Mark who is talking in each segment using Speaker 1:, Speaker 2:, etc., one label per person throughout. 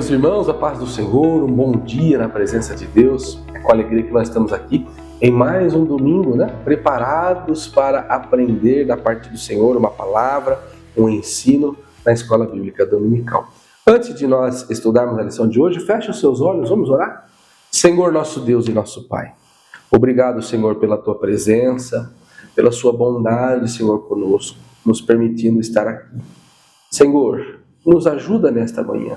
Speaker 1: Meus irmãos, a paz do Senhor, um bom dia na presença de Deus. É com alegria que nós estamos aqui em mais um domingo, preparados para aprender da parte do Senhor uma palavra, um ensino na Escola Bíblica Dominical. Antes de nós estudarmos a lição de hoje, feche os seus olhos, vamos orar? Senhor, nosso Deus e nosso Pai, obrigado, Senhor, pela Tua presença, pela Sua bondade, Senhor, conosco, nos permitindo estar aqui. Senhor, nos ajuda nesta manhã,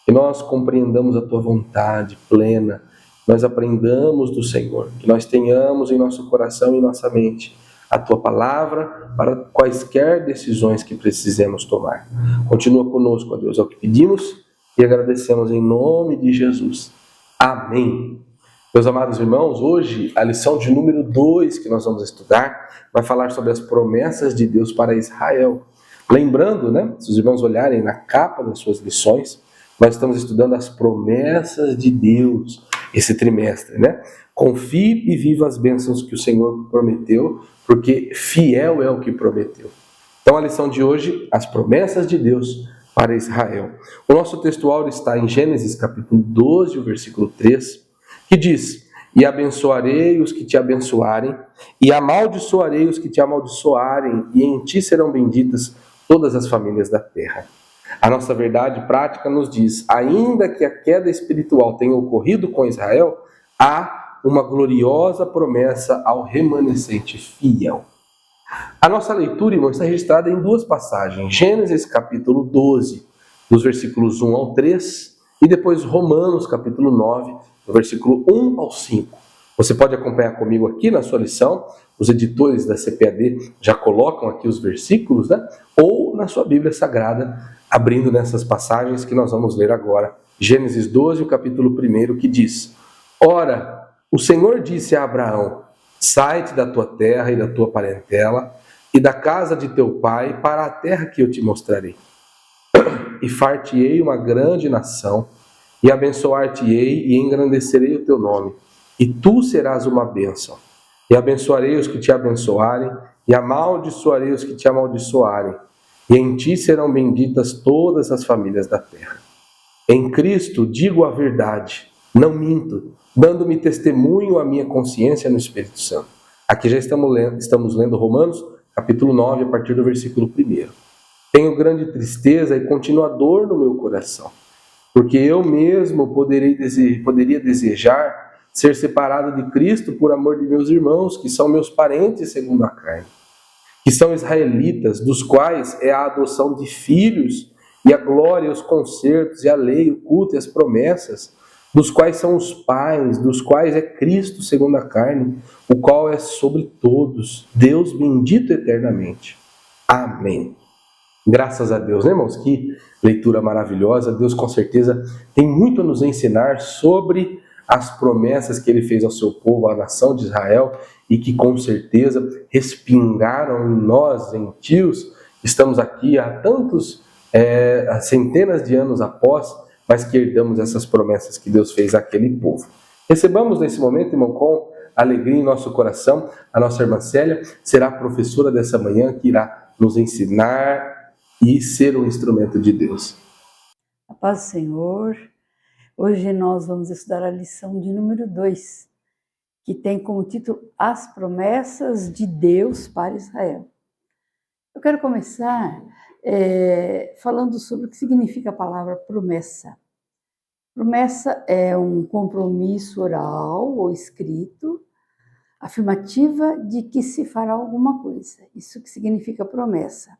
Speaker 1: que nós compreendamos a Tua vontade plena, nós aprendamos do Senhor, que nós tenhamos em nosso coração e em nossa mente a Tua palavra para quaisquer decisões que precisemos tomar. Continua conosco, ó Deus, é o que pedimos e agradecemos em nome de Jesus. Amém. Meus amados irmãos, hoje a lição de número 2 que nós vamos estudar vai falar sobre as promessas de Deus para Israel. Lembrando, se os irmãos olharem na capa das suas lições, nós estamos estudando as promessas de Deus esse trimestre, Confie e viva as bênçãos que o Senhor prometeu, porque fiel é o que prometeu. Então a lição de hoje, as promessas de Deus para Israel. O nosso textual está em Gênesis capítulo 12, o versículo 3, que diz: E abençoarei os que te abençoarem, e amaldiçoarei os que te amaldiçoarem, e em ti serão benditas todas as famílias da terra. A nossa verdade prática nos diz, ainda que a queda espiritual tenha ocorrido com Israel, há uma gloriosa promessa ao remanescente fiel. A nossa leitura, irmão, está registrada em duas passagens. Gênesis capítulo 12, dos versículos 1 ao 3, e depois Romanos capítulo 9, do versículo 1 ao 5. Você pode acompanhar comigo aqui na sua lição, os editores da CPAD já colocam aqui os versículos, ou na sua Bíblia Sagrada, abrindo nessas passagens que nós vamos ler agora. Gênesis 12, o capítulo 1, que diz: Ora, o Senhor disse a Abraão, sai-te da tua terra e da tua parentela, e da casa de teu pai, para a terra que eu te mostrarei. E far-te-ei uma grande nação, e abençoar-te-ei e engrandecerei o teu nome, e tu serás uma bênção. E abençoarei os que te abençoarem, e amaldiçoarei os que te amaldiçoarem, e em ti serão benditas todas as famílias da terra. Em Cristo digo a verdade, não minto, dando-me testemunho à minha consciência no Espírito Santo. Aqui já estamos lendo Romanos, capítulo 9, a partir do versículo 1. Tenho grande tristeza e continua dor no meu coração, porque eu mesmo poderia desejar ser separado de Cristo por amor de meus irmãos, que são meus parentes segundo a carne, que são israelitas, dos quais é a adoção de filhos, e a glória, os concertos, e a lei, o culto e as promessas, dos quais são os pais, dos quais é Cristo segundo a carne, o qual é sobre todos, Deus bendito eternamente. Amém. Graças a Deus, irmãos? Que leitura maravilhosa. Deus com certeza tem muito a nos ensinar sobre as promessas que Ele fez ao seu povo, à nação de Israel, e que com certeza respingaram em nós, gentios. Estamos aqui há há centenas de anos após, mas que herdamos essas promessas que Deus fez àquele povo. Recebamos nesse momento, irmão, com alegria em nosso coração, a nossa irmã Célia será a professora dessa manhã que irá nos ensinar e ser um instrumento de Deus.
Speaker 2: A paz do Senhor. Hoje nós vamos estudar a lição de número 2, que tem como título As Promessas de Deus para Israel. Eu quero começar falando sobre o que significa a palavra promessa. Promessa é um compromisso oral ou escrito, afirmativa de que se fará alguma coisa. Isso que significa promessa.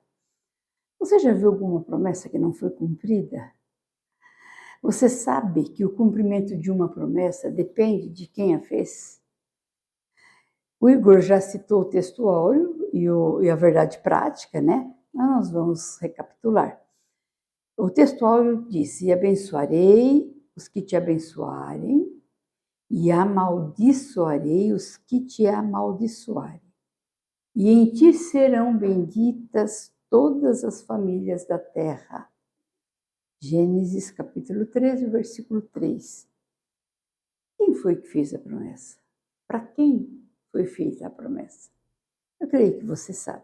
Speaker 2: Você já viu alguma promessa que não foi cumprida? Você sabe que o cumprimento de uma promessa depende de quem a fez? O Igor já citou o textual e a verdade prática, Nós vamos recapitular. O textual disse: E abençoarei os que te abençoarem, e amaldiçoarei os que te amaldiçoarem. E em ti serão benditas todas as famílias da terra. Gênesis capítulo 13, versículo 3. Quem foi que fez a promessa? Para quem foi feita a promessa? Eu creio que você sabe,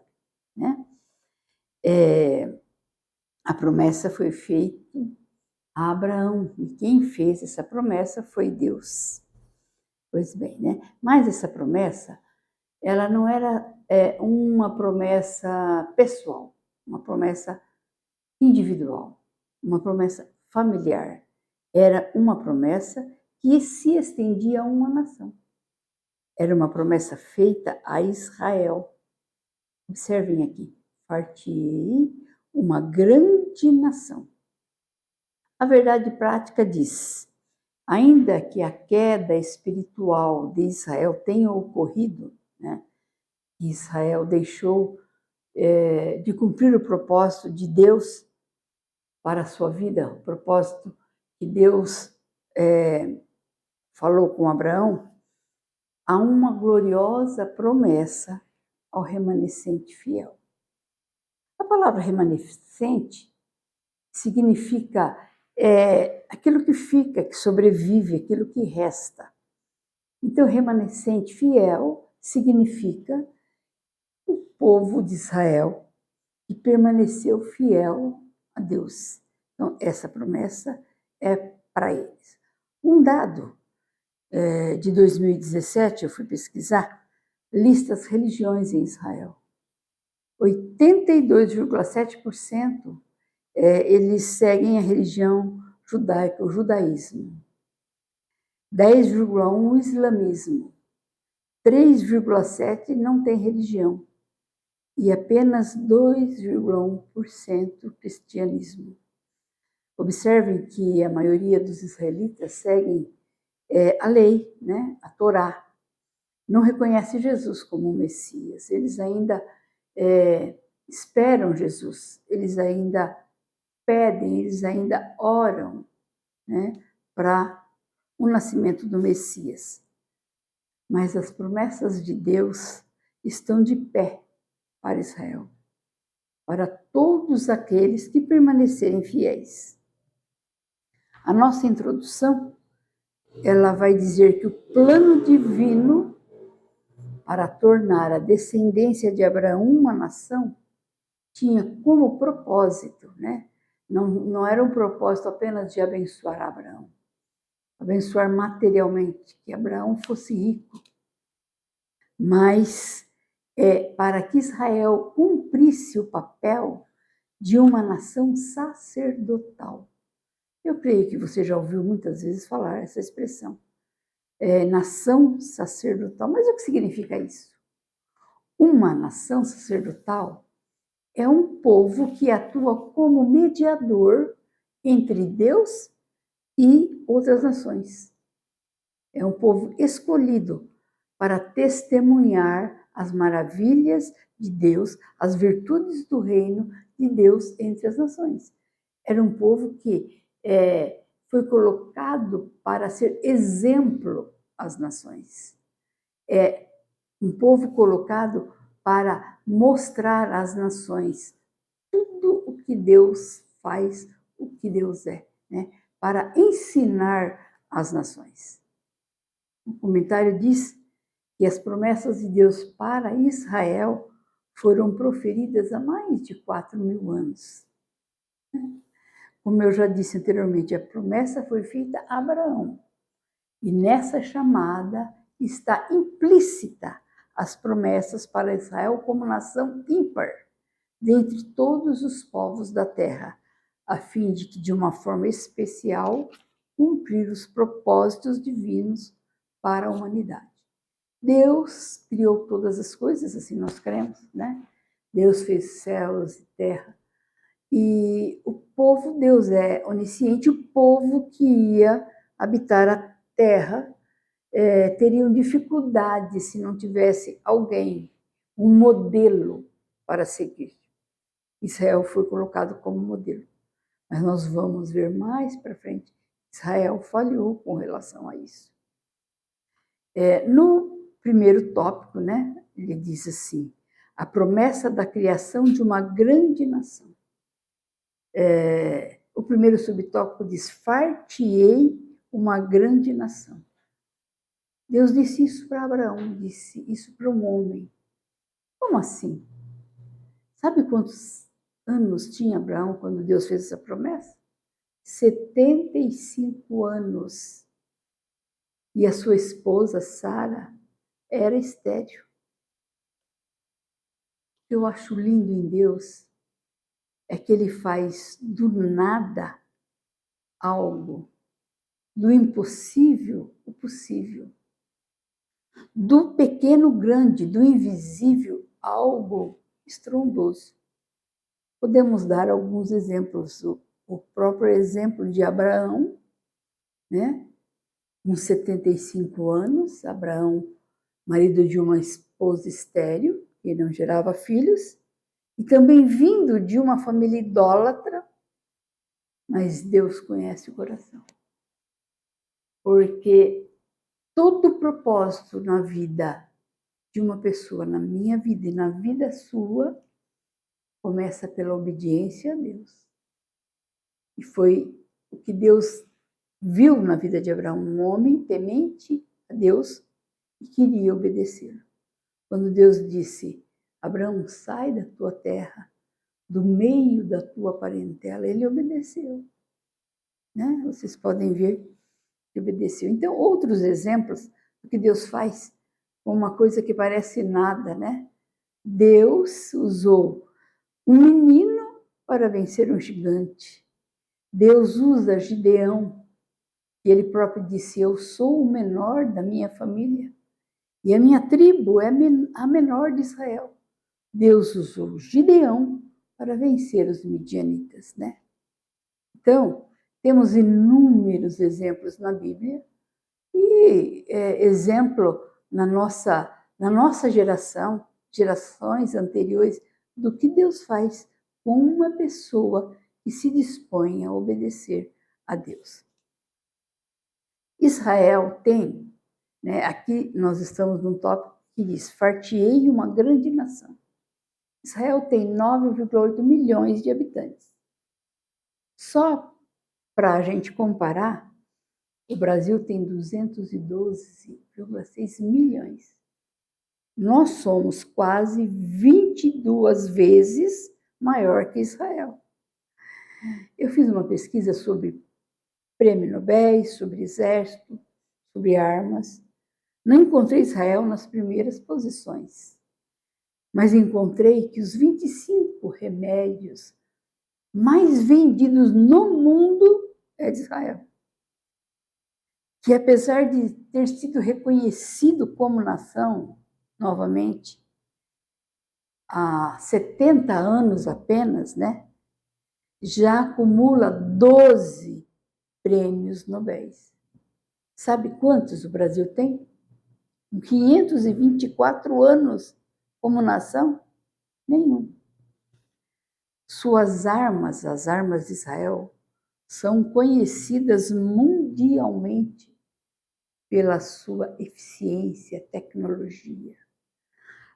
Speaker 2: A promessa foi feita a Abraão. E quem fez essa promessa foi Deus. Pois bem, né? Mas essa promessa, ela não era uma promessa pessoal, uma promessa individual, uma promessa familiar. Era uma promessa que se estendia a uma nação. Era uma promessa feita a Israel. Observem aqui, far-te-ei uma grande nação. A verdade prática diz, ainda que a queda espiritual de Israel tenha ocorrido, né, Israel deixou de cumprir o propósito de Deus para a sua vida, o propósito que Deus falou com Abraão, há uma gloriosa promessa ao remanescente fiel. A palavra remanescente significa aquilo que fica, que sobrevive, aquilo que resta. Então, remanescente fiel significa o povo de Israel que permaneceu fiel a Deus. Então, essa promessa é para eles. Um dado de 2017, eu fui pesquisar, lista as religiões em Israel. 82,7% eles seguem a religião judaica, o judaísmo. 10,1% o islamismo. 3,7% não tem religião. E apenas 2,1% cristianismo. Observem que a maioria dos israelitas seguem a lei, né? A Torá. Não reconhece Jesus como o Messias. Eles ainda esperam Jesus. Eles ainda pedem, eles ainda oram, né? Para o nascimento do Messias. Mas as promessas de Deus estão de pé para Israel, para todos aqueles que permanecerem fiéis. A nossa introdução, ela vai dizer que o plano divino para tornar a descendência de Abraão uma nação tinha como propósito, né? Não era um propósito apenas de abençoar Abraão, abençoar materialmente, que Abraão fosse rico, mas para que Israel cumprisse o papel de uma nação sacerdotal. Eu creio que você já ouviu muitas vezes falar essa expressão, nação sacerdotal. Mas o que significa isso? Uma nação sacerdotal é um povo que atua como mediador entre Deus e outras nações. É um povo escolhido para testemunhar as maravilhas de Deus, as virtudes do reino de Deus entre as nações. Era um povo que foi colocado para ser exemplo às nações. É um povo colocado para mostrar às nações tudo o que Deus faz, o que Deus é, né? Para ensinar às nações. O comentário diz que as promessas de Deus para Israel foram proferidas há mais de 4.000 anos. Como eu já disse anteriormente, a promessa foi feita a Abraão. E nessa chamada está implícita as promessas para Israel como nação ímpar, dentre todos os povos da terra, a fim de que, de uma forma especial, cumprir os propósitos divinos para a humanidade. Deus criou todas as coisas, assim nós cremos, né? Deus fez céus e terra. E o povo, Deus é onisciente, o povo que ia habitar a terra teriam dificuldade se não tivesse alguém, um modelo para seguir. Israel foi colocado como modelo. Mas nós vamos ver mais para frente, Israel falhou com relação a isso. No primeiro tópico, né, ele diz assim, a promessa da criação de uma grande nação. O primeiro subtópico diz, far-te-ei uma grande nação. Deus disse isso para Abraão, disse isso para um homem. Como assim? Sabe quantos anos tinha Abraão quando Deus fez essa promessa? 75 anos. E a sua esposa, Sara, era estéril. O que eu acho lindo em Deus é que Ele faz do nada algo, do impossível o possível, do pequeno grande, do invisível algo estrondoso. Podemos dar alguns exemplos. O próprio exemplo de Abraão, né? Com 75 anos, Abraão, marido de uma esposa estéril, que não gerava filhos, e também vindo de uma família idólatra, mas Deus conhece o coração. Porque todo propósito na vida de uma pessoa, na minha vida e na vida sua, começa pela obediência a Deus. E foi o que Deus viu na vida de Abraão, um homem temente a Deus e queria obedecê-lo. Quando Deus disse, Abraão, sai da tua terra, do meio da tua parentela, ele obedeceu. Né? Vocês podem ver que obedeceu. Então, outros exemplos do que Deus faz com uma coisa que parece nada, né? Deus usou um menino para vencer um gigante. Deus usa Gideão, e ele próprio disse, eu sou o menor da minha família, e a minha tribo é a menor de Israel. Deus usou Gideão para vencer os midianitas, né? Então, temos inúmeros exemplos na Bíblia e exemplo na nossa geração, gerações anteriores, do que Deus faz com uma pessoa que se dispõe a obedecer a Deus. Israel tem, né, aqui nós estamos num tópico que diz, far-te-ei uma grande nação. Israel tem 9,8 milhões de habitantes. Só para a gente comparar, o Brasil tem 212,6 milhões. Nós somos quase 22 vezes maior que Israel. Eu fiz uma pesquisa sobre prêmio Nobel, sobre exército, sobre armas. Não encontrei Israel nas primeiras posições, mas encontrei que os 25 remédios mais vendidos no mundo é de Israel. Que apesar de ter sido reconhecido como nação, novamente, há 70 anos apenas, né, já acumula 12 prêmios Nobel. Sabe quantos o Brasil tem? 524 anos como nação? Nenhum. Suas armas, as armas de Israel, são conhecidas mundialmente pela sua eficiência, tecnologia.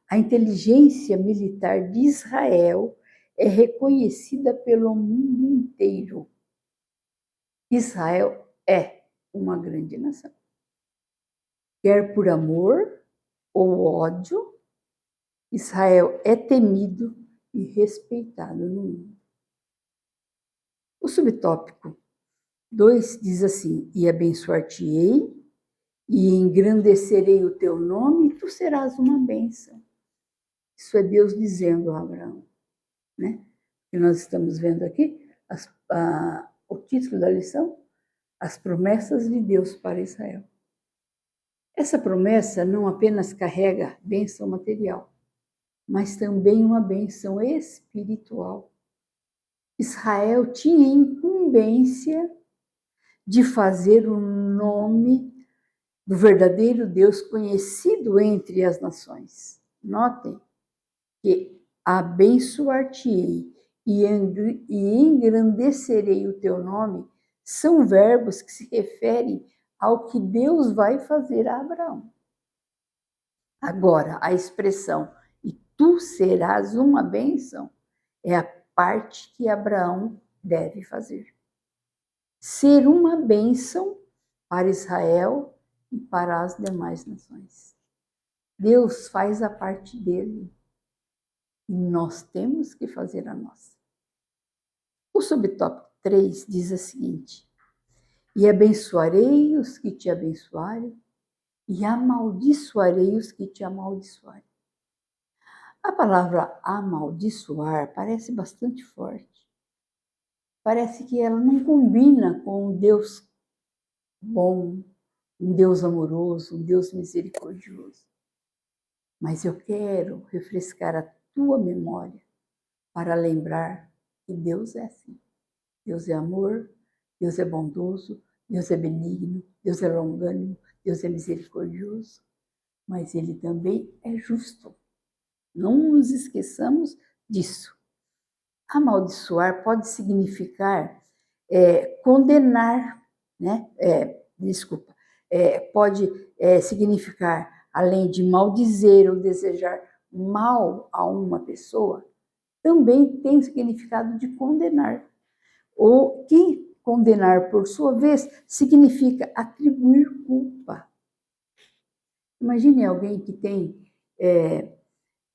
Speaker 2: A inteligência militar de Israel é reconhecida pelo mundo inteiro. Israel é uma grande nação. Quer por amor ou ódio, Israel é temido e respeitado no mundo. O subtópico 2 diz assim, e abençoar-te-ei, e engrandecerei o teu nome, e tu serás uma bênção. Isso é Deus dizendo a Abraão, né? E nós estamos vendo aqui o título da lição, as promessas de Deus para Israel. Essa promessa não apenas carrega bênção material, mas também uma bênção espiritual. Israel tinha incumbência de fazer o nome do verdadeiro Deus conhecido entre as nações. Notem que abençoar-te-ei e engrandecerei o teu nome são verbos que se referem ao que Deus vai fazer a Abraão. Agora, a expressão e tu serás uma bênção é a parte que Abraão deve fazer. Ser uma bênção para Israel e para as demais nações. Deus faz a parte dele e nós temos que fazer a nossa. O subtópico 3 diz a seguinte: e abençoarei os que te abençoarem, e amaldiçoarei os que te amaldiçoarem. A palavra amaldiçoar parece bastante forte. Parece que ela não combina com um Deus bom, um Deus amoroso, um Deus misericordioso. Mas eu quero refrescar a tua memória para lembrar que Deus é assim. Deus é amor, Deus é bondoso, Deus é benigno, Deus é longânimo, Deus é misericordioso, mas Ele também é justo. Não nos esqueçamos disso. Amaldiçoar pode significar condenar, né? Pode significar, além de maldizer ou desejar mal a uma pessoa, também tem o significado de condenar. Ou que condenar, por sua vez, significa atribuir culpa. Imagine alguém que tem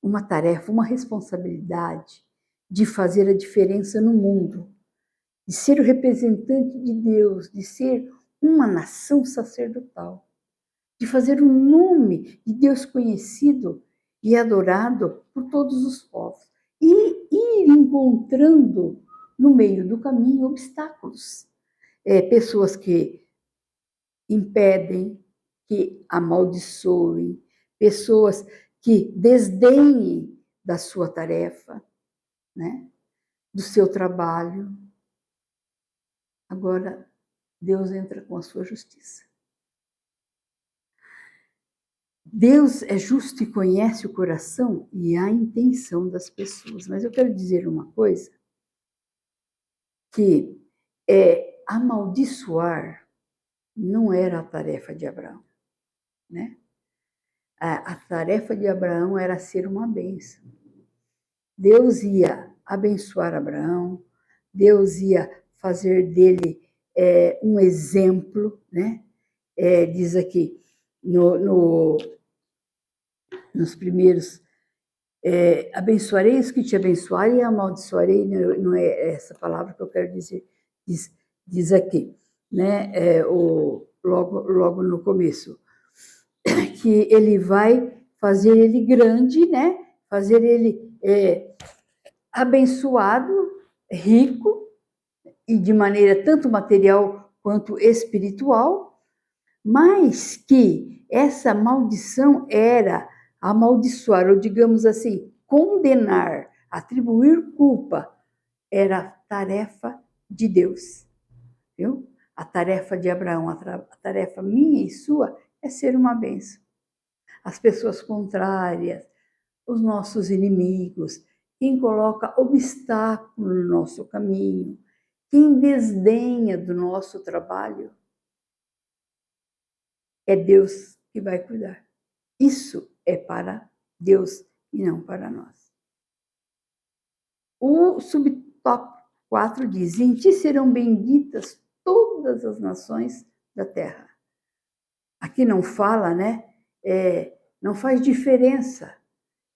Speaker 2: uma tarefa, uma responsabilidade de fazer a diferença no mundo, de ser o representante de Deus, de ser uma nação sacerdotal, de fazer o nome de Deus conhecido e adorado por todos os povos, e ir encontrando no meio do caminho obstáculos, pessoas que impedem, que amaldiçoem, pessoas que desdenhem da sua tarefa, né? Do seu trabalho. Agora, Deus entra com a sua justiça. Deus é justo e conhece o coração e a intenção das pessoas. Mas eu quero dizer uma coisa, que amaldiçoar não era a tarefa de Abraão, né? A tarefa de Abraão era ser uma bênção. Deus ia abençoar Abraão, Deus ia fazer dele um exemplo, né? Diz aqui, nos primeiros, abençoarei os que te abençoarem e amaldiçoarei, não é essa palavra que eu quero dizer, diz aqui, né? Logo no começo, que ele vai fazer ele grande, né? Fazer ele abençoado, rico, e de maneira tanto material quanto espiritual, mas que essa maldição era amaldiçoar, ou digamos assim, condenar, atribuir culpa, era tarefa de Deus, viu? A tarefa de Abraão, a tarefa minha e sua é ser uma bênção. As pessoas contrárias, os nossos inimigos, quem coloca obstáculo no nosso caminho, quem desdenha do nosso trabalho, é Deus que vai cuidar. Isso é para Deus e não para nós. O subtópico 4 diz: em ti serão benditas todas as nações da terra. Aqui não fala, né? Não faz diferença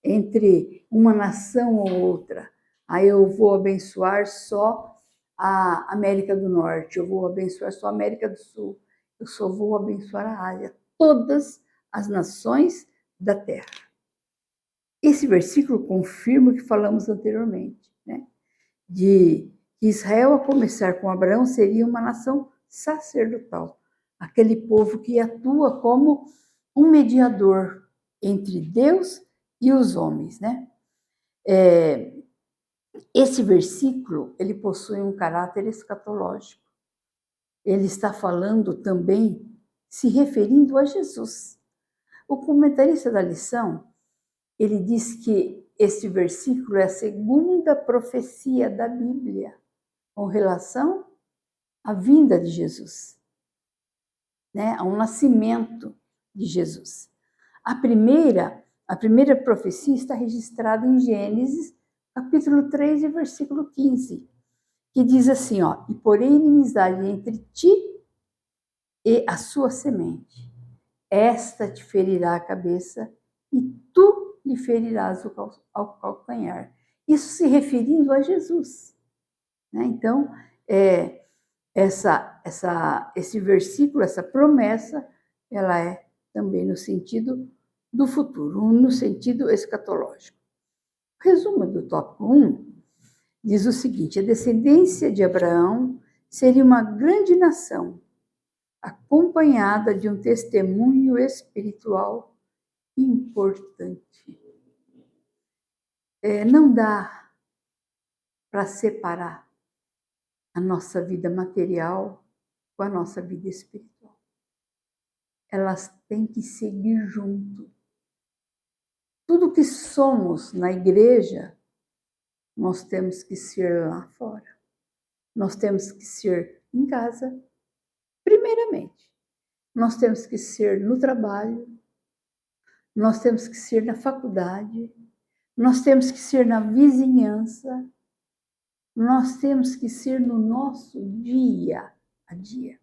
Speaker 2: entre uma nação ou outra. Aí eu vou abençoar só a América do Norte, eu vou abençoar só a América do Sul, eu só vou abençoar a Ásia, todas as nações da terra. Esse versículo confirma o que falamos anteriormente, né? De que Israel, a começar com Abraão, seria uma nação sacerdotal, aquele povo que atua como um mediador entre Deus e os homens, né? Esse versículo, ele possui um caráter escatológico. Ele está falando também, se referindo a Jesus. O comentarista da lição, ele diz que esse versículo é a segunda profecia da Bíblia com relação à vinda de Jesus, né? Ao nascimento de Jesus. A primeira profecia está registrada em Gênesis, capítulo 3, versículo 15, que diz assim, ó: e porém inimizade entre ti e a sua semente. Esta te ferirá a cabeça e tu lhe ferirás ao calcanhar. Isso se referindo a Jesus, né? Então, esse versículo, essa promessa, ela é também no sentido do futuro, no sentido escatológico. O resumo do tópico 1 diz o seguinte: a descendência de Abraão seria uma grande nação, acompanhada de um testemunho espiritual importante. Não dá para separar a nossa vida material com a nossa vida espiritual. Elas têm que seguir junto. Tudo que somos na igreja, nós temos que ser lá fora. Nós temos que ser em casa, primeiramente. Nós temos que ser no trabalho, nós temos que ser na faculdade, nós temos que ser na vizinhança, nós temos que ser no nosso dia a dia.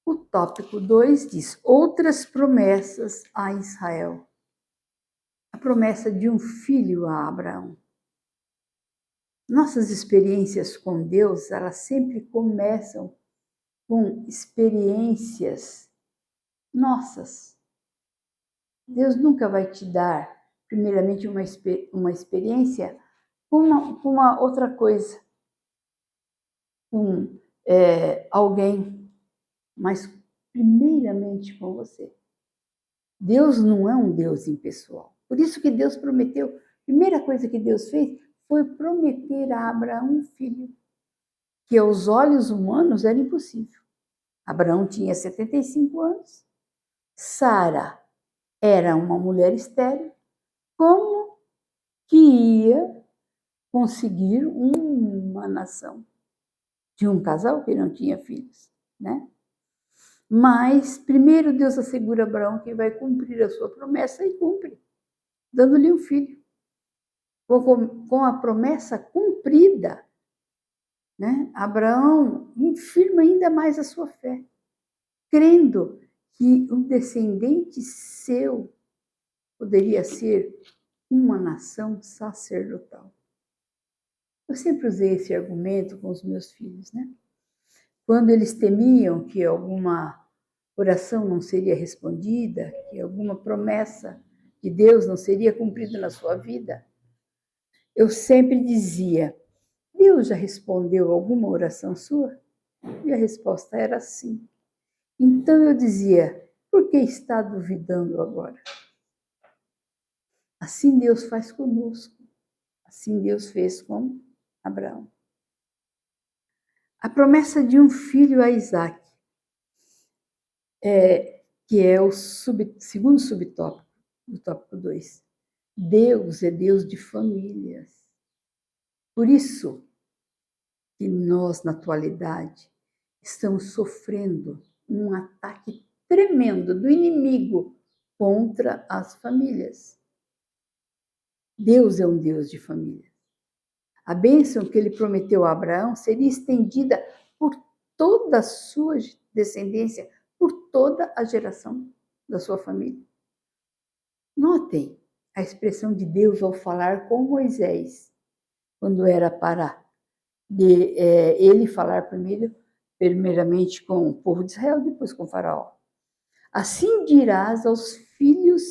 Speaker 2: O tópico 2 diz: outras promessas a Israel. A promessa de um filho a Abraão. Nossas experiências com Deus, elas sempre começam com experiências nossas. Deus nunca vai te dar, primeiramente, uma experiência com uma outra coisa, com alguém, mas primeiramente com você. Deus não é um Deus impessoal. Por isso que Deus prometeu, a primeira coisa que Deus fez foi prometer a Abraão um filho, que aos olhos humanos era impossível. Abraão tinha 75 anos, Sara era uma mulher estéril, como que ia conseguir uma nação de um casal que não tinha filhos, né? Mas primeiro Deus assegura a Abraão que vai cumprir a sua promessa e cumpre, dando-lhe um filho. Com a promessa cumprida, né? Abraão firma ainda mais a sua fé, crendo que um descendente seu poderia ser uma nação sacerdotal. Eu sempre usei esse argumento com os meus filhos, né? Quando eles temiam que alguma oração não seria respondida, que alguma promessa de Deus não seria cumprida na sua vida, eu sempre dizia: Deus já respondeu alguma oração sua? E a resposta era sim. Então eu dizia: por que está duvidando agora? Assim Deus faz conosco. Assim Deus fez com Abraão. A promessa de um filho a Isaac, que é o segundo subtópico do tópico 2. Deus é Deus de famílias. Por isso que nós, na atualidade, estamos sofrendo um ataque tremendo do inimigo contra as famílias. Deus é um Deus de família. A bênção que ele prometeu a Abraão seria estendida por toda a sua descendência, por toda a geração da sua família. Notem a expressão de Deus ao falar com Moisés, quando era para ele falar primeiramente com o povo de Israel, depois com o faraó. Assim dirás aos filhos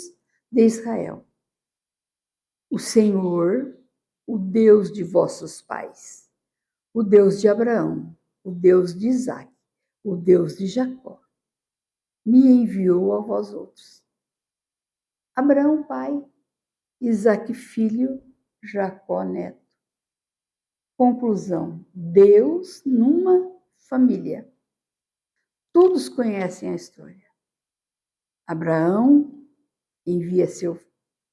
Speaker 2: de Israel: o Senhor, o Deus de vossos pais, o Deus de Abraão, o Deus de Isaque, o Deus de Jacó, me enviou a vós outros. Abraão, pai, Isaque, filho, Jacó, neto. Conclusão: Deus numa família. Todos conhecem a história. Abraão envia seu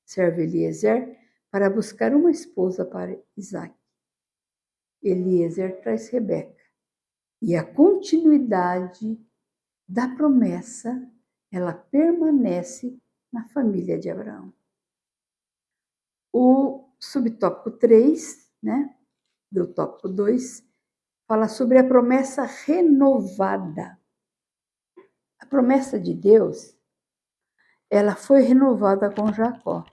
Speaker 2: servo Eliezer para buscar uma esposa para Isaque. Eliezer traz Rebeca. E a continuidade da promessa, ela permanece na família de Abraão. O subtópico 3, né, do tópico 2, fala sobre a promessa renovada. A promessa de Deus, ela foi renovada com Jacó.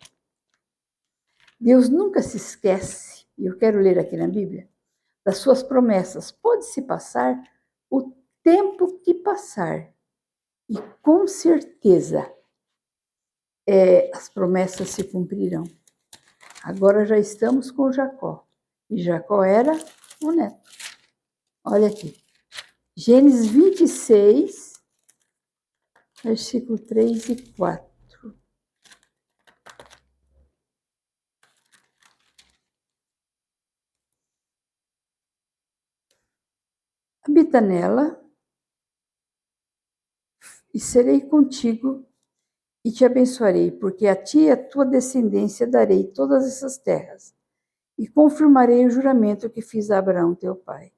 Speaker 2: Deus nunca se esquece e eu quero ler aqui na Bíblia, das suas promessas. Pode-se passar o tempo que passar, e com certeza as promessas se cumprirão. Agora já estamos com Jacó, e Jacó era o neto. Olha aqui, Gênesis 26, versículo 3 e 4. Habita nela, e serei contigo, e te abençoarei, porque a ti e a tua descendência darei todas essas terras, e confirmarei o juramento que fiz a Abraão, teu pai.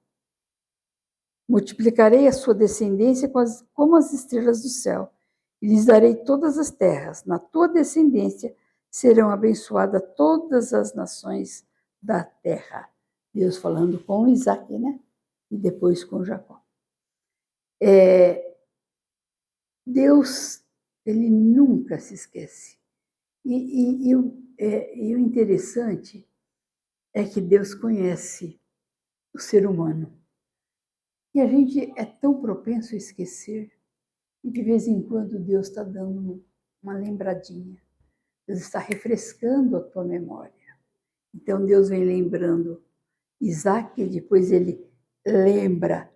Speaker 2: Multiplicarei a sua descendência como as estrelas do céu, e lhes darei todas as terras. Na tua descendência serão abençoadas todas as nações da terra. Deus falando com Isaac, né? E depois com Jacó. Deus, ele nunca se esquece. E o interessante é que Deus conhece o ser humano. E a gente é tão propenso a esquecer. E de vez em quando Deus está dando uma lembradinha. Deus está refrescando a tua memória. Então Deus vem lembrando Isaac, e depois ele lembra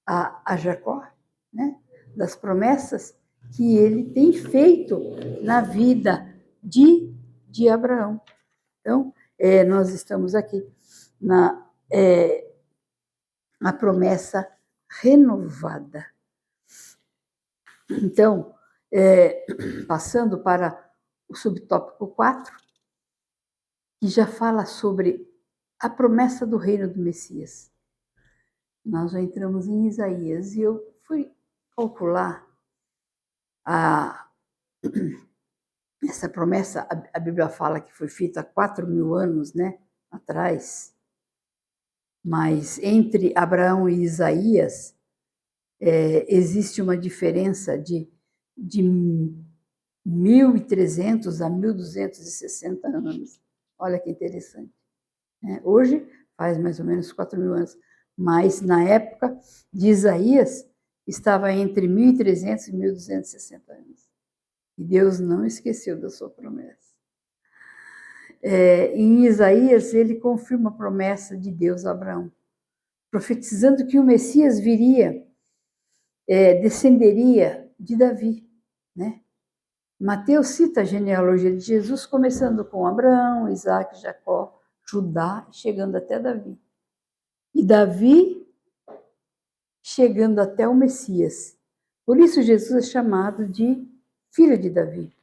Speaker 2: a Jacó, né? Das promessas que ele tem feito na vida de Abraão. Então, nós estamos aqui na a promessa renovada. Então, passando para o subtópico 4, que já fala sobre a promessa do reino do Messias. Nós já entramos em Isaías e eu fui calcular essa promessa. A Bíblia fala que foi feita há 4.000 anos, né, atrás, mas entre Abraão e Isaías existe uma diferença de 1.300 a 1.260 anos. Olha que interessante. Hoje faz mais ou menos 4.000 anos, mas na época de Isaías estava entre 1.300 e 1.260 anos. E Deus não esqueceu da sua promessa. Em Isaías, ele confirma a promessa de Deus a Abraão, profetizando que o Messias viria, descenderia de Davi, né? Mateus cita a genealogia de Jesus, começando com Abraão, Isaac, Jacó, Judá, chegando até Davi. E Davi chegando até o Messias. Por isso Jesus é chamado de filho de Davi.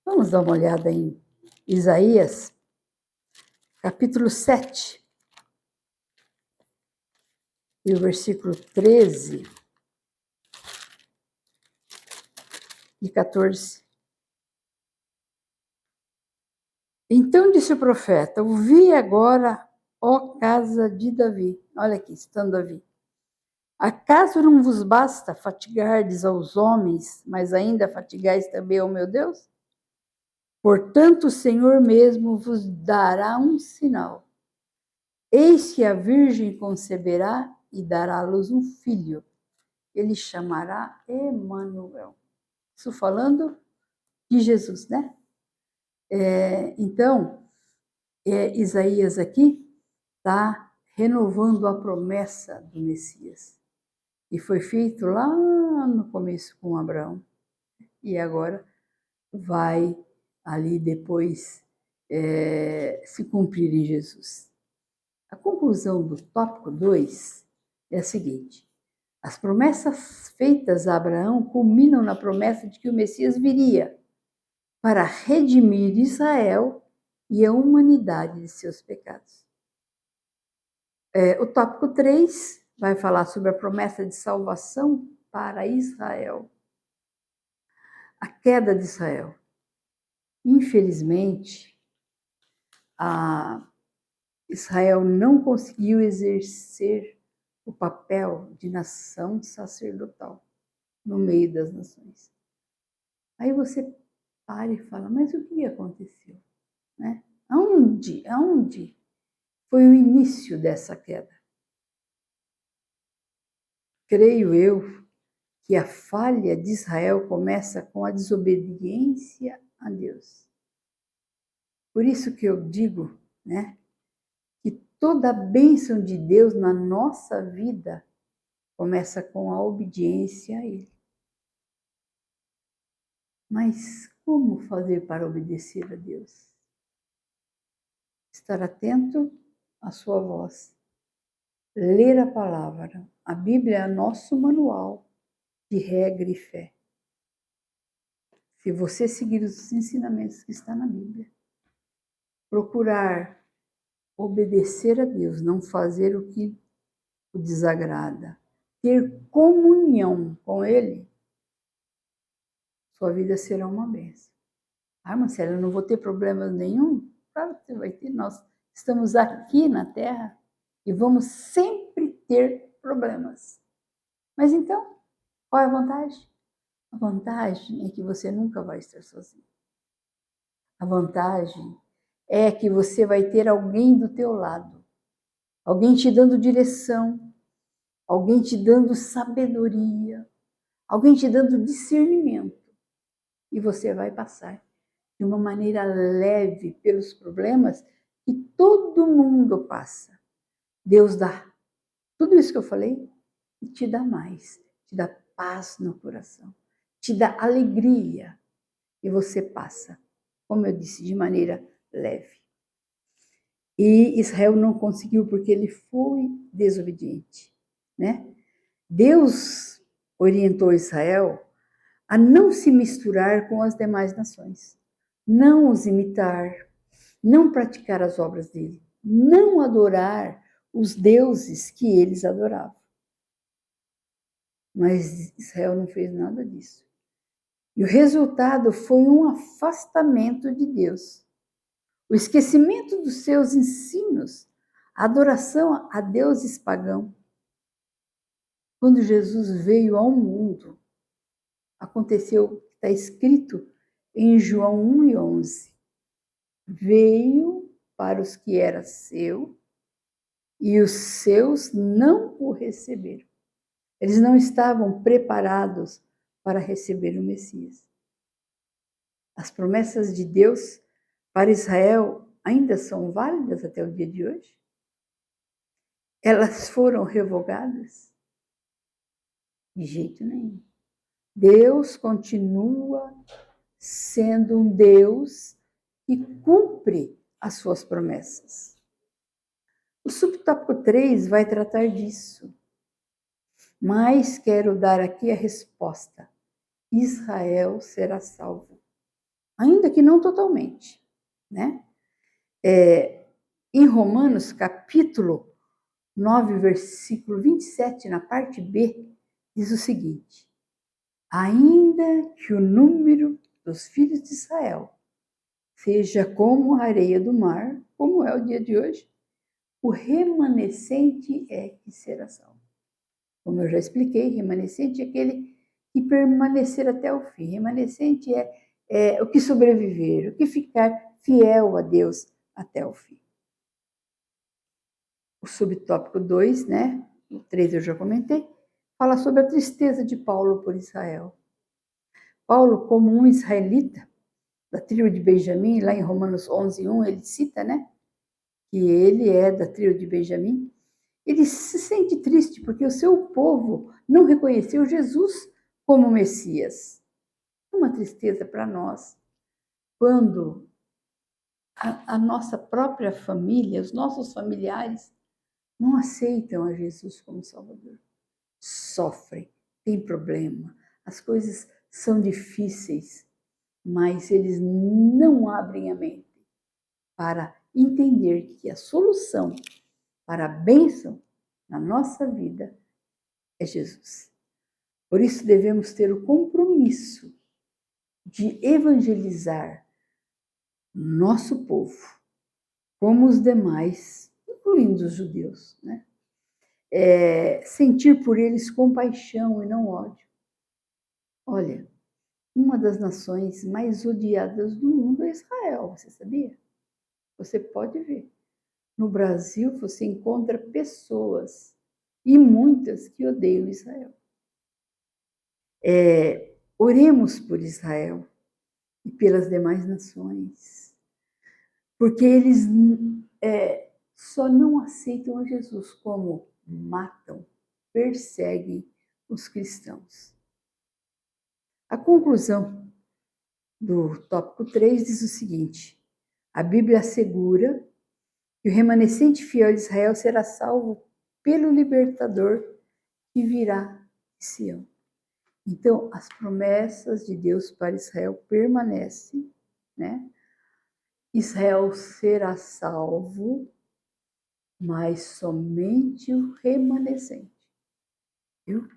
Speaker 2: Vamos dar uma olhada em Isaías, capítulo 7, e o versículo 13 e 14. Então disse o profeta: ouvi agora, ó casa de Davi. Olha aqui, estando Davi. Acaso não vos basta fatigardes aos homens, mas ainda fatigais também ao meu Deus? Portanto, o Senhor mesmo vos dará um sinal. Eis que a virgem conceberá e dará à luz um filho. Ele chamará Emanuel. Isso falando de Jesus, né? Então, Isaías aqui está renovando a promessa do Messias. E foi feito lá no começo com Abraão. E agora vai ali depois se cumprir em Jesus. A conclusão do tópico 2 é a seguinte: as promessas feitas a Abraão culminam na promessa de que o Messias viria para redimir Israel e a humanidade de seus pecados. O tópico 3 vai falar sobre a promessa de salvação para Israel. A queda de Israel. Infelizmente, Israel não conseguiu exercer o papel de nação sacerdotal no meio das nações. Aí você para e fala, mas o que aconteceu? Né? Aonde foi o início dessa queda. Creio eu que a falha de Israel começa com a desobediência a Deus. Por isso que eu digo, né, que toda a bênção de Deus na nossa vida começa com a obediência a Ele. Mas como fazer para obedecer a Deus? Estar atento à sua voz, ler a palavra. A Bíblia é nosso manual de regra e fé. Se você seguir os ensinamentos que estão na Bíblia, procurar obedecer a Deus, não fazer o que o desagrada, ter comunhão com Ele, sua vida será uma bênção. Ah, Marcela, eu não vou ter problemas nenhum? Claro que você vai ter. Nós estamos aqui na Terra e vamos sempre ter problemas. Mas então, qual é a vantagem? A vantagem é que você nunca vai estar sozinho. A vantagem é que você vai ter alguém do teu lado, alguém te dando direção, alguém te dando sabedoria, alguém te dando discernimento. E você vai passar de uma maneira leve pelos problemas que todo mundo passa. Deus dá tudo isso que eu falei e te dá mais, te dá paz no coração, te dá alegria e você passa, como eu disse, de maneira leve. E Israel não conseguiu porque ele foi desobediente, né? Deus orientou Israel a não se misturar com as demais nações, não os imitar, não praticar as obras dele, não adorar os deuses que eles adoravam. Mas Israel não fez nada disso. E o resultado foi um afastamento de Deus, o esquecimento dos seus ensinos, a adoração a deuses pagãos. Quando Jesus veio ao mundo, aconteceu, está escrito em João 1:11. Veio para os que era seu e os seus não o receberam. Eles não estavam preparados para receber o Messias. As promessas de Deus para Israel ainda são válidas até o dia de hoje? Elas foram revogadas? De jeito nenhum. Deus continua sendo um Deus que cumpre as suas promessas. O subtópico 3 vai tratar disso. Mas quero dar aqui a resposta. Israel será salvo. Ainda que não totalmente, né? Em Romanos, capítulo 9, versículo 27, na parte B, diz o seguinte: ainda que o número dos filhos de Israel seja como a areia do mar, como é o dia de hoje, o remanescente é que será salvo. Como eu já expliquei, remanescente é aquele que permanecer até o fim. Remanescente é o que sobreviver, o que ficar fiel a Deus até o fim. O subtópico 2, né? O 3 eu já comentei, fala sobre a tristeza de Paulo por Israel. Paulo, como um israelita da tribo de Benjamim, lá em Romanos 11:1, ele cita, né? Que ele é da tribo de Benjamim. Ele se sente triste porque o seu povo não reconheceu Jesus como Messias. Uma tristeza para nós quando a nossa própria família, os nossos familiares, não aceitam a Jesus como Salvador. Sofrem, têm problema, as coisas são difíceis, mas eles não abrem a mente para entender que a solução para a bênção na nossa vida é Jesus. Por isso devemos ter o compromisso de evangelizar nosso povo, como os demais, incluindo os judeus, né? Sentir por eles compaixão e não ódio. Olha, uma das nações mais odiadas do mundo é Israel, você sabia? Você pode ver. no Brasil você encontra pessoas, e muitas, que odeiam Israel. Oremos por Israel e pelas demais nações, porque eles só não aceitam a Jesus, como matam, perseguem os cristãos. A conclusão do tópico 3 diz o seguinte: a Bíblia assegura que o remanescente fiel de Israel será salvo pelo libertador que virá de Sião. Então, as promessas de Deus para Israel permanecem, né? Israel será salvo, mas somente o remanescente. Viu?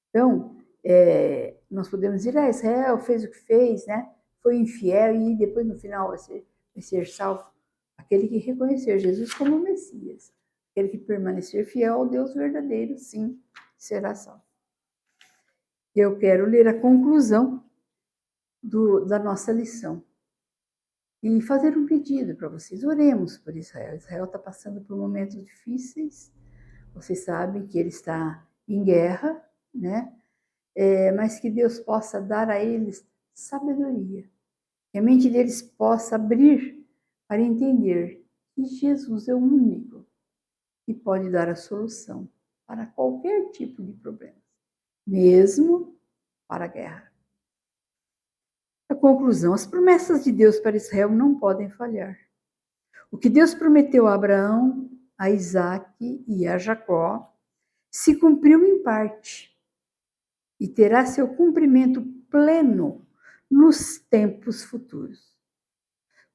Speaker 2: Então, nós podemos dizer, Israel fez o que fez, né? Foi infiel e depois no final vai ser salvo. Aquele que reconhecer Jesus como Messias, aquele que permanecer fiel ao Deus verdadeiro, sim, será salvo. Eu quero ler a conclusão da nossa lição e fazer um pedido para vocês. Oremos por Israel. Israel está passando por momentos difíceis. Vocês sabem que ele está em guerra, né? Mas que Deus possa dar a eles sabedoria, que a mente deles possa abrir para entender que Jesus é o único que pode dar a solução para qualquer tipo de problema, mesmo para a guerra. A conclusão: as promessas de Deus para Israel não podem falhar. O que Deus prometeu a Abraão, a Isaque e a Jacó se cumpriu em parte e terá seu cumprimento pleno nos tempos futuros,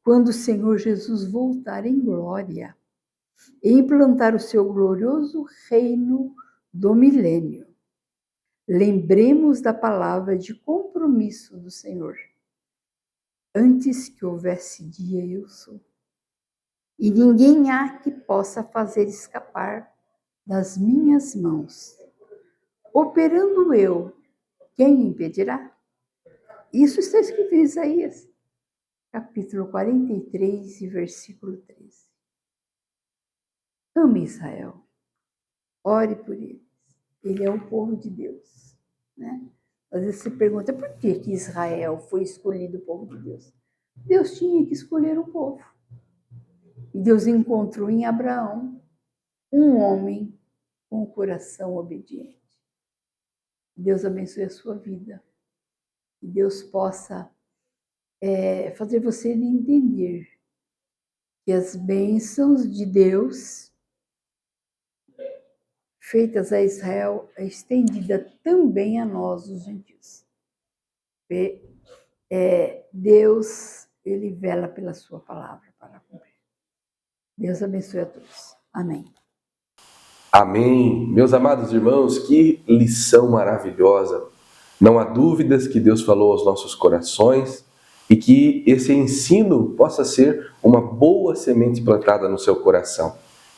Speaker 2: quando o Senhor Jesus voltar em glória e implantar o seu glorioso reino do milênio. Lembremos da palavra de compromisso do Senhor: antes que houvesse dia, eu sou. E ninguém há que possa fazer escapar das minhas mãos. Operando eu, quem me impedirá? Isso está escrito em Isaías, capítulo 43, e versículo 13. Ame Israel, ore por eles. Ele é o povo de Deus, né? Às vezes você pergunta, por que Israel foi escolhido o povo de Deus? Deus tinha que escolher um povo. E Deus encontrou em Abraão um homem com o coração obediente. Deus abençoe a sua vida. Que Deus possa fazer você entender que as bênçãos de Deus feitas a Israel é estendida também a nós, os gentios. Deus, ele vela pela sua palavra para cumprir. Deus abençoe a todos. Amém.
Speaker 1: Amém. Meus amados irmãos, que lição maravilhosa. Não há dúvidas que Deus falou aos nossos corações e que esse ensino possa ser uma boa semente plantada no seu coração.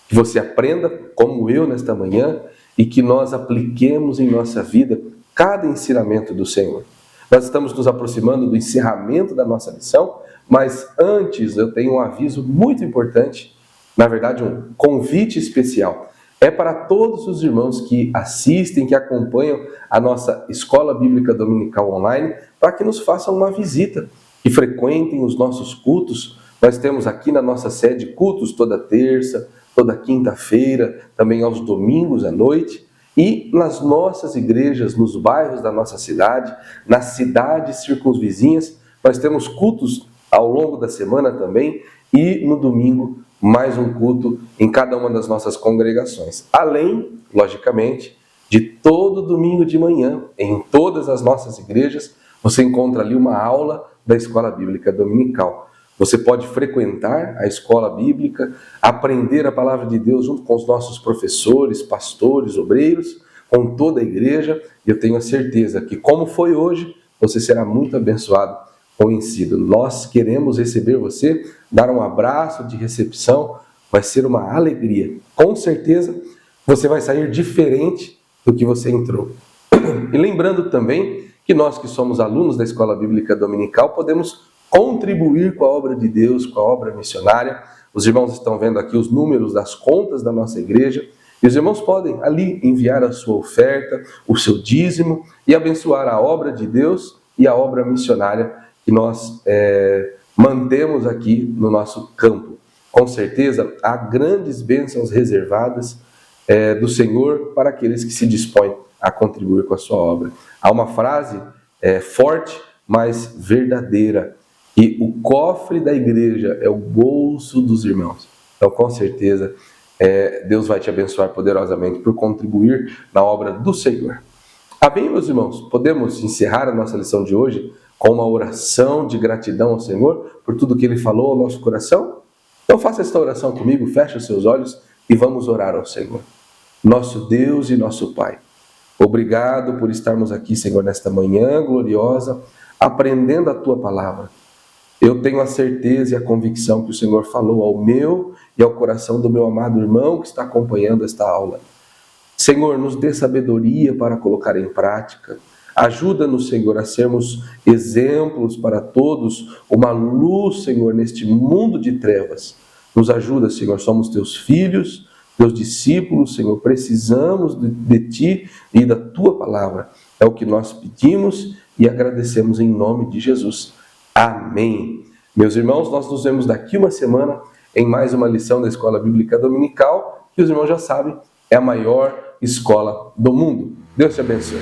Speaker 1: Que você aprenda, como eu nesta manhã, e que nós apliquemos em nossa vida cada ensinamento do Senhor. Nós estamos nos aproximando do encerramento da nossa lição, mas antes eu tenho um aviso muito importante, na verdade um convite especial. É para todos os irmãos que assistem, que acompanham a nossa Escola Bíblica Dominical Online, para que nos façam uma visita, que frequentem os nossos cultos. Nós temos aqui na nossa sede cultos toda terça, toda quinta-feira, também aos domingos à noite, e nas nossas igrejas, nos bairros da nossa cidade, nas cidades circunvizinhas, nós temos cultos ao longo da semana também, e no domingo mais um culto em cada uma das nossas congregações. Além, logicamente, de todo domingo de manhã, em todas as nossas igrejas, você encontra ali uma aula da Escola Bíblica Dominical. Você pode frequentar a escola bíblica, aprender a palavra de Deus junto com os nossos professores, pastores, obreiros, com toda a igreja. E eu tenho a certeza que, como foi hoje, você será muito abençoado com o ensino. Nós queremos receber você, dar um abraço de recepção, vai ser uma alegria. Com certeza, você vai sair diferente do que você entrou. E lembrando também que nós que somos alunos da Escola Bíblica Dominical podemos contribuir com a obra de Deus, com a obra missionária. Os irmãos estão vendo aqui os números das contas da nossa igreja, e os irmãos podem ali enviar a sua oferta, o seu dízimo, e abençoar a obra de Deus e a obra missionária que nós mantemos aqui no nosso campo. Com certeza, há grandes bênçãos reservadas do Senhor para aqueles que se dispõem a contribuir com a sua obra. Há uma frase forte, mas verdadeira, que o cofre da igreja é o bolso dos irmãos. Então, com certeza, Deus vai te abençoar poderosamente por contribuir na obra do Senhor. Amém, meus irmãos? Podemos encerrar a nossa lição de hoje com uma oração de gratidão ao Senhor por tudo que Ele falou ao nosso coração? Então faça esta oração comigo, feche os seus olhos e vamos orar ao Senhor. Nosso Deus e nosso Pai, obrigado por estarmos aqui, Senhor, nesta manhã gloriosa, aprendendo a Tua Palavra. Eu tenho a certeza e a convicção que o Senhor falou ao meu e ao coração do meu amado irmão que está acompanhando esta aula. Senhor, nos dê sabedoria para colocar em prática. Ajuda-nos, Senhor, a sermos exemplos para todos, uma luz, Senhor, neste mundo de trevas. Nos ajuda, Senhor, somos Teus filhos, Teus discípulos, Senhor, precisamos de Ti e da Tua Palavra. É o que nós pedimos e agradecemos em nome de Jesus. Amém. Meus irmãos, nós nos vemos daqui uma semana em mais uma lição da Escola Bíblica Dominical, que os irmãos já sabem, é a maior escola do mundo. Deus te abençoe.